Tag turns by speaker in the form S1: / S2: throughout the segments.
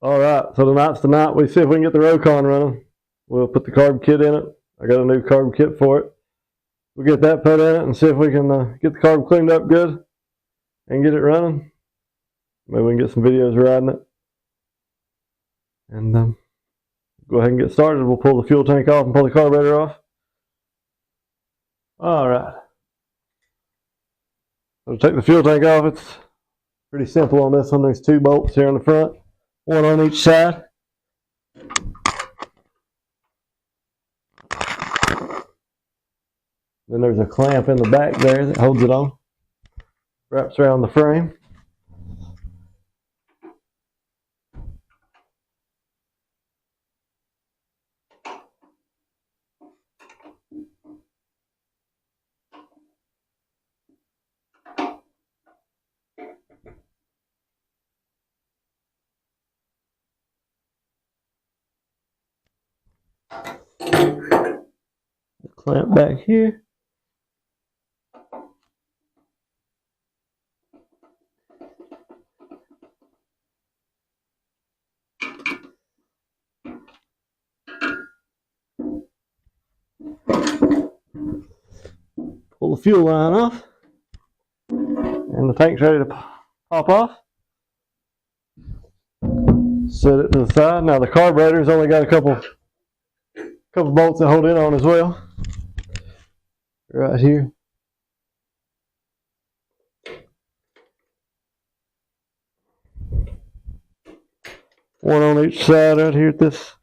S1: All right, so tonight's the night we see if we can get the Rokon running. We'll put the carb kit in it. I got a new carb kit for it. We'll get that put in it and see if we can get the carb cleaned up good and get it running. Maybe we can get some videos riding it. And go ahead and get started. We'll pull the fuel tank off and pull the carburetor off. All right. So to take the fuel tank off, it's pretty simple on this one. There's 2 bolts here on the front, 1 on each side. Then there's a clamp in the back there that holds it on. Wraps around the frame. The clamp back here. Pull the fuel line off, and the tank's ready to pop off. Set it to the side. Now the carburetor's only got a couple bolts that hold it on as well. Right here. One on each side right here at this.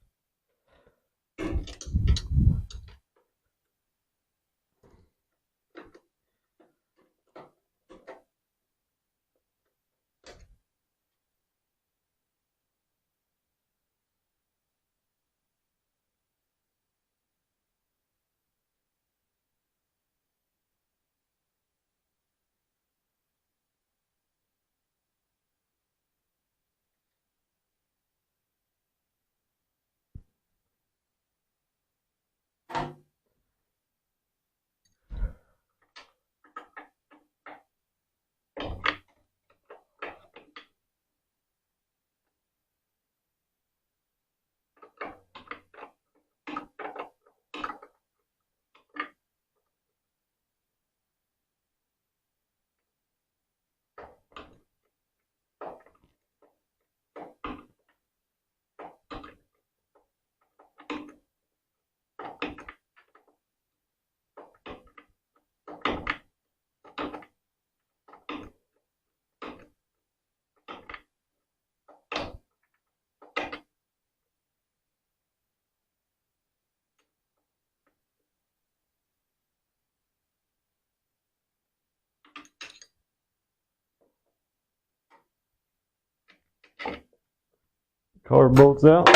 S1: Carb bolts out.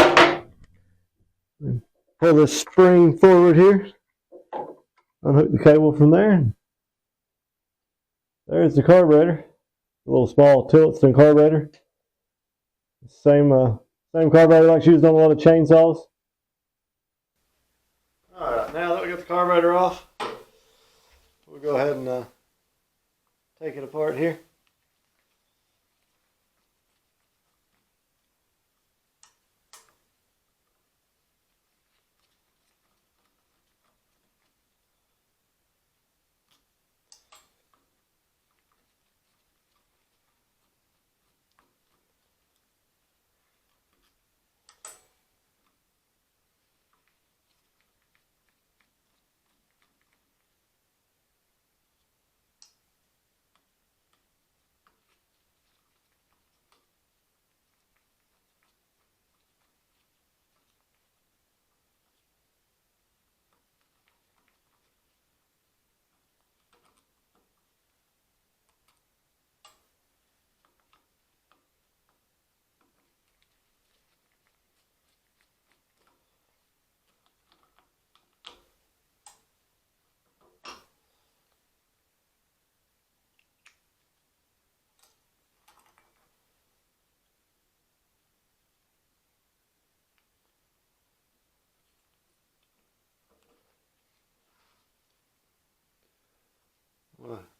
S1: Pull this spring forward here. Unhook the cable from there. There's the carburetor. A little small Tillotson carburetor. Same carburetor like used on a lot of chainsaws. Alright, now that we got the carburetor off, we'll go ahead and take it apart here.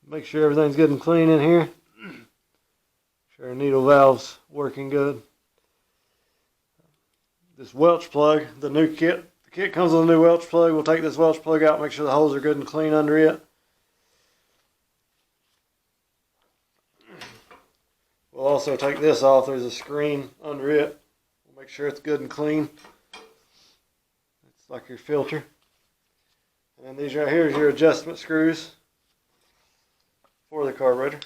S1: Make sure everything's good and clean in here. Sure, needle valve's working good. this Welch plug, the new kit. The kit comes with a new Welch plug. We'll take this Welch plug out, make sure the holes are good and clean under it. We'll also take this off. There's a screen under it. We'll make sure it's good and clean. It's like your filter. And then these right here is your adjustment screws for the carburetor.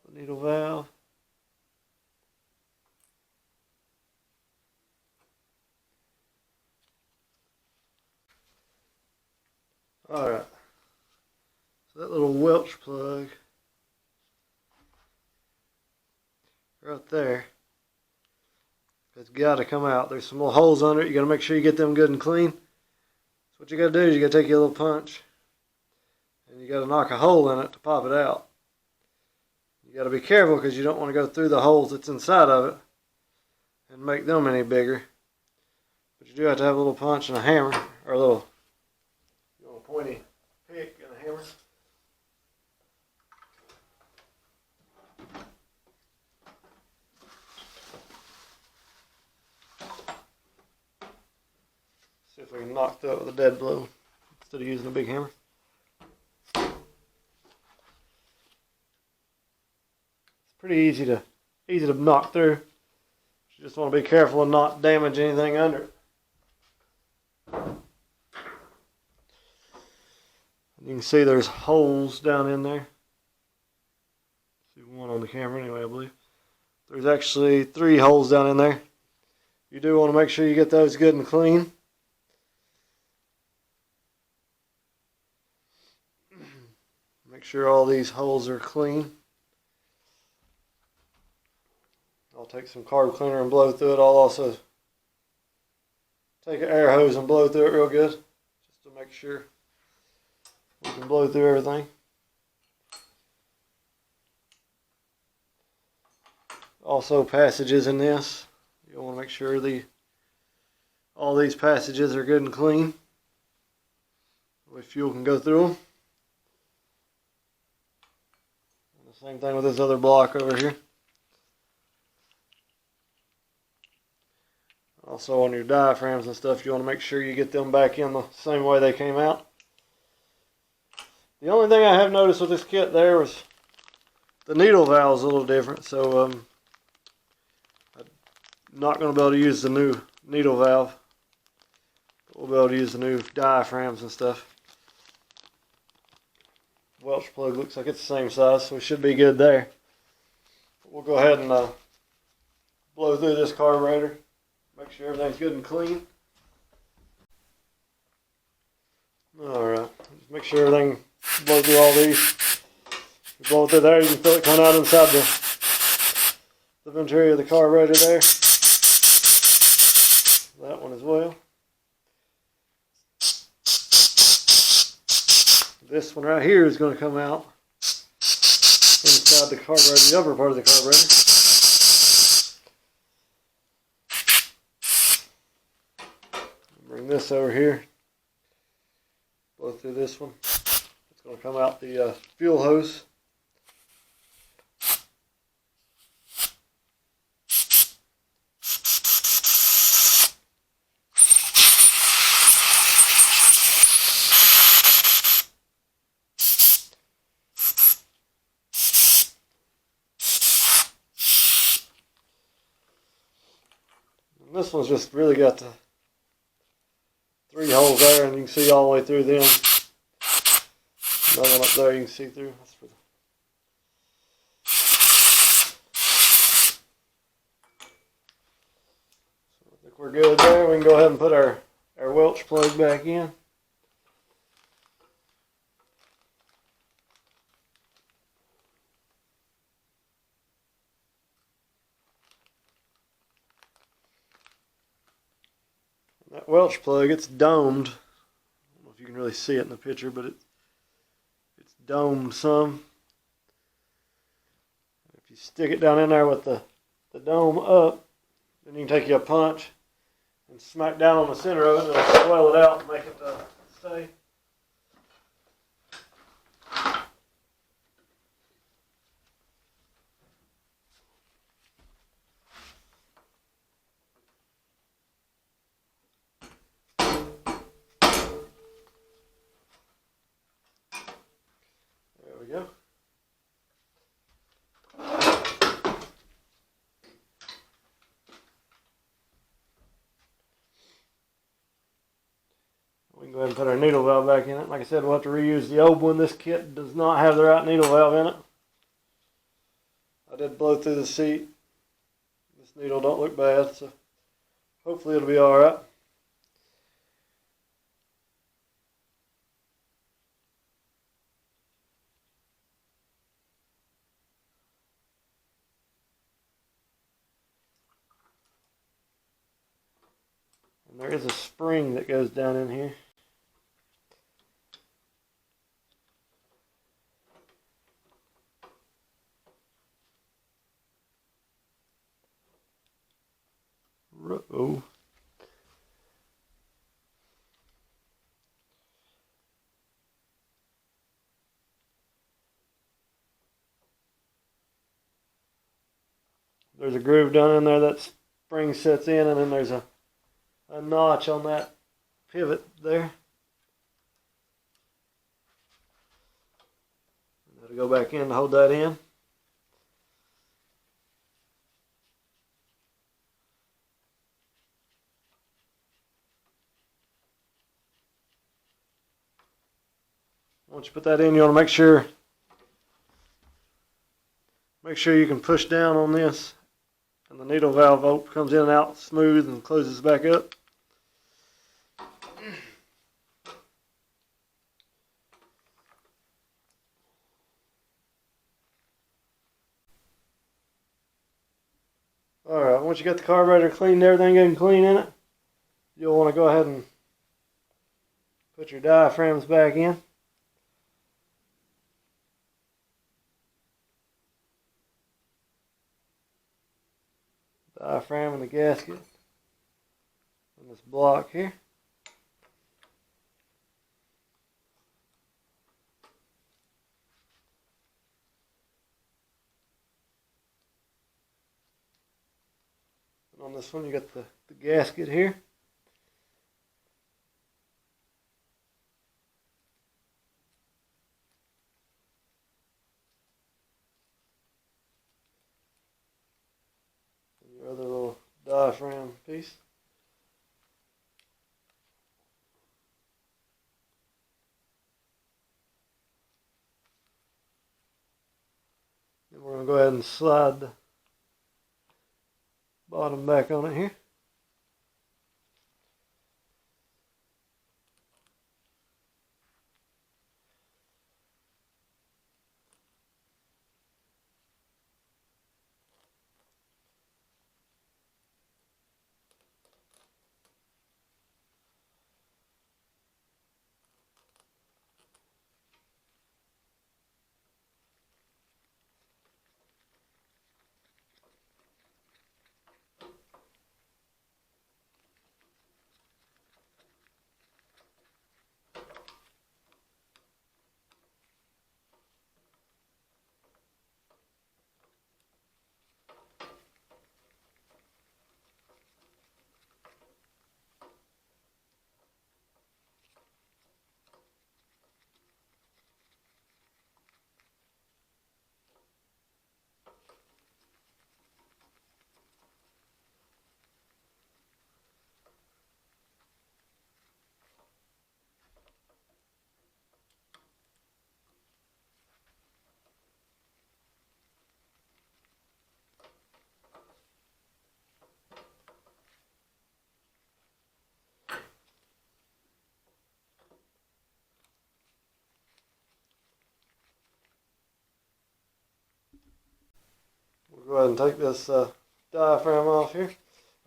S1: The needle valve. Alright, so that little Welch plug right there, it's got to come out. There's some little holes under it. You got to make sure you get them good and clean. So what you got to do is you got to take your little punch and you got to knock a hole in it to pop it out. You got to be careful because you don't want to go through the holes that's inside of it and make them any bigger. But you do have to have a little punch and a hammer, or a little pointy pick and a hammer. See if we can knock that with a dead blow instead of using a big hammer. It's pretty easy to knock through. You just want to be careful and not damage anything under it. You can see there's holes down in there. See one on the camera anyway, I believe. There's actually 3 holes down in there. You do want to make sure you get those good and clean. Make sure all these holes are clean. I'll take some carb cleaner and blow through it. I'll also take an air hose and blow through it real good, just to make sure we can blow through everything. Also passages in this. You'll want to make sure all these passages are good and clean. The way fuel can go through them. And the same thing with this other block over here. Also on your diaphragms and stuff, you want to make sure you get them back in the same way they came out. The only thing I have noticed with this kit there was the needle valve is a little different, so I'm not going to be able to use the new needle valve. We'll be able to use the new diaphragms and stuff. Welch plug looks like it's the same size, so we should be good there. We'll go ahead and blow through this carburetor. Make sure everything's good and clean. Alright, just make sure everything blow through all these. You blow through there, you can feel it coming out inside the venturi of the carburetor there. That one as well. This one right here is going to come out inside the carburetor, the upper part of the carburetor. Bring this over here. Blow through this one. It's going to come out the fuel hose. And this one's just really got the 3 holes there, and you can see all the way through them. Another one up there you can see through. That's for so I think we're good there. We can go ahead and put our Welch plug back in. That Welch plug, it's domed. I don't know if you can really see it in the picture, but it's domed some. you stick it down in there with the dome up, then you can take you a punch and smack down on the center of it and it'll swell it out and make it stay. There we go. We can go ahead and put our needle valve back in it. Like I said, we'll have to reuse the old one. This kit does not have the right needle valve in it. I did blow through the seat. This needle don't look bad, so hopefully it'll be alright. And there is a spring that goes down in here. Uh-oh. There's a groove down in there that spring sets in, and then there's a notch on that pivot there. That'll go back in to hold that in. Once you put that in, you want to make sure you can push down on this, and the needle valve comes in and out smooth and closes back up. Alright, once you got the carburetor cleaned, everything getting clean in it, you'll want to go ahead and put your diaphragms back in. Diaphragm and the gasket on this block here. And on this one you got the gasket here. Your other little diaphragm piece. Then we're going to go ahead and slide the bottom back on it here. We'll go ahead and take this diaphragm off here,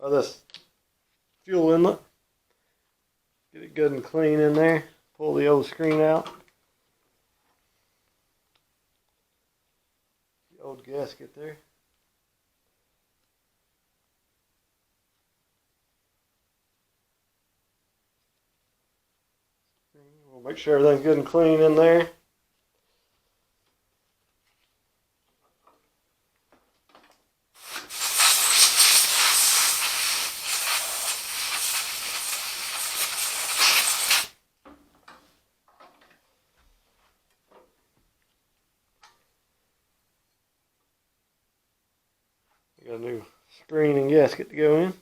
S1: or this fuel inlet. Get it good and clean in there. Pull the old screen out. The old gasket there. We'll make sure everything's good and clean in there. Got a new screen and gasket to go in.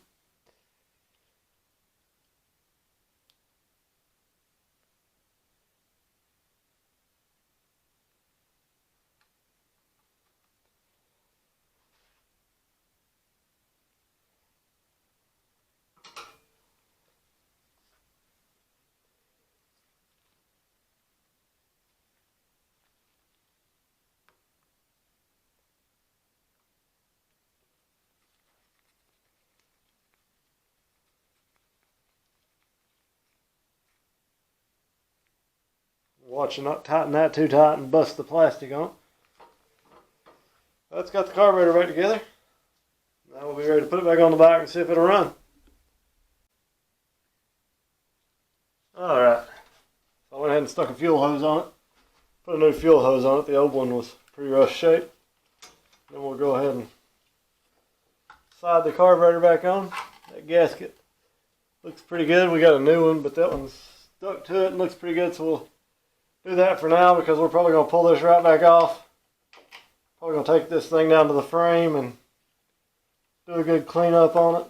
S1: Watch you not tighten that too tight and bust the plastic on it. That's got the carburetor back together. Now we'll be ready to put it back on the bike and see if it'll run. Alright, so I went ahead and stuck a fuel hose on it. Put a new fuel hose on it. The old one was pretty rough shape. Then we'll go ahead and slide the carburetor back on. That gasket looks pretty good. We got a new one, but that one's stuck to it and looks pretty good, so we'll do that for now because we're probably going to pull this right back off. Probably going to take this thing down to the frame and do a good cleanup on it.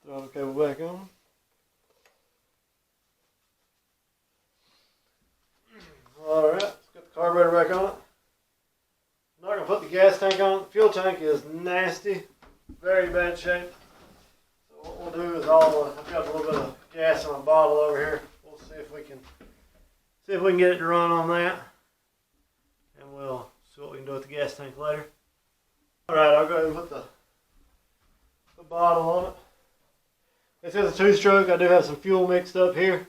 S1: Throw the cable back on. Alright, let's get the carburetor back on it. I'm not going to put the gas tank on. The fuel tank is nasty, very bad shape. So what we'll do is I've got a little bit of gas in a bottle over here. We'll see if we can get it to run on that. And we'll see what we can do with the gas tank later. Alright, I'll go ahead and put the bottle on it. It says a 2-stroke. I do have some fuel mixed up here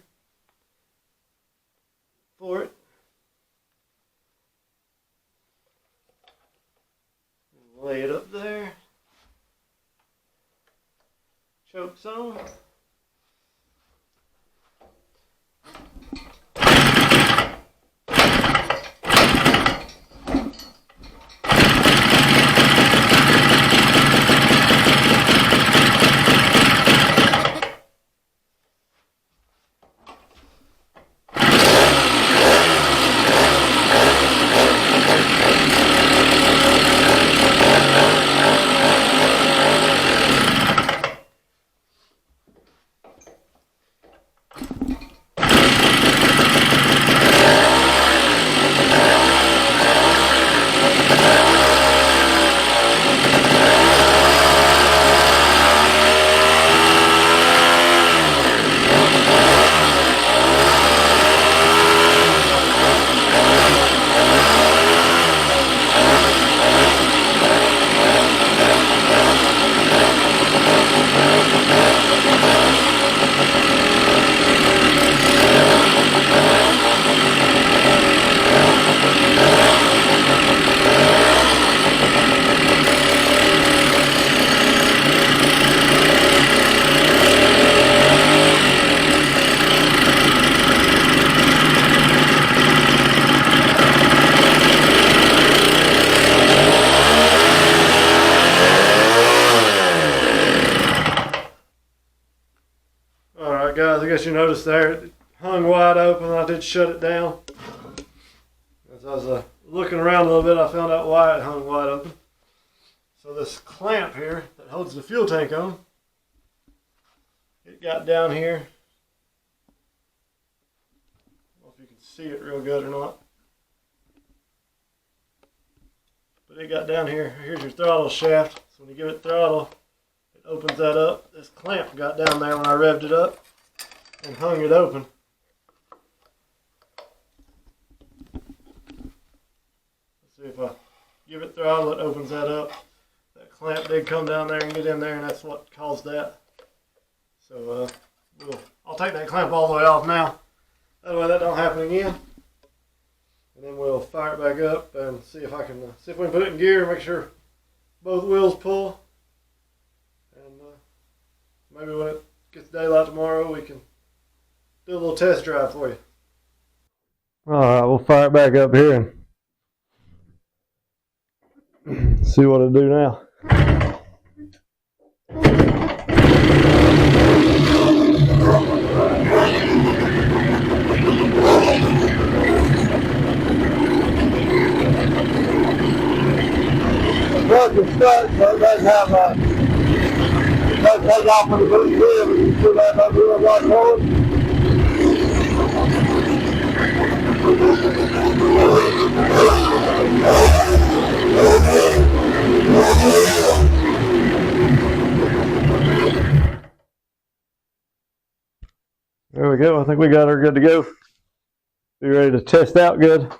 S1: for it. Lay it up there. Choke's on. Guys, I guess you noticed there it hung wide open. I did shut it down. As I was looking around a little bit, I found out why it hung wide open. So this clamp here that holds the fuel tank on, it got down here. I don't know if you can see it real good or not. But it got down here. Here's your throttle shaft. So when you give it throttle, it opens that up. This clamp got down there when I revved it up and hung it open. Let's see if I give it throttle, it opens that up. That clamp did come down there and get in there, and that's what caused that. So I'll take that clamp all the way off now. That way that don't happen again. And then we'll fire it back up and see if I can see if we can put it in gear, make sure both wheels pull. And maybe when it gets daylight tomorrow, we can do a little test drive for you. All right, we'll fire it back up here and see what it'll do now.
S2: Well, the start, so it doesn't have doesn't take off from the boot wheel, but you still have that wheel right forward.
S1: There we go. I think we got her good to go. Be ready to test out good.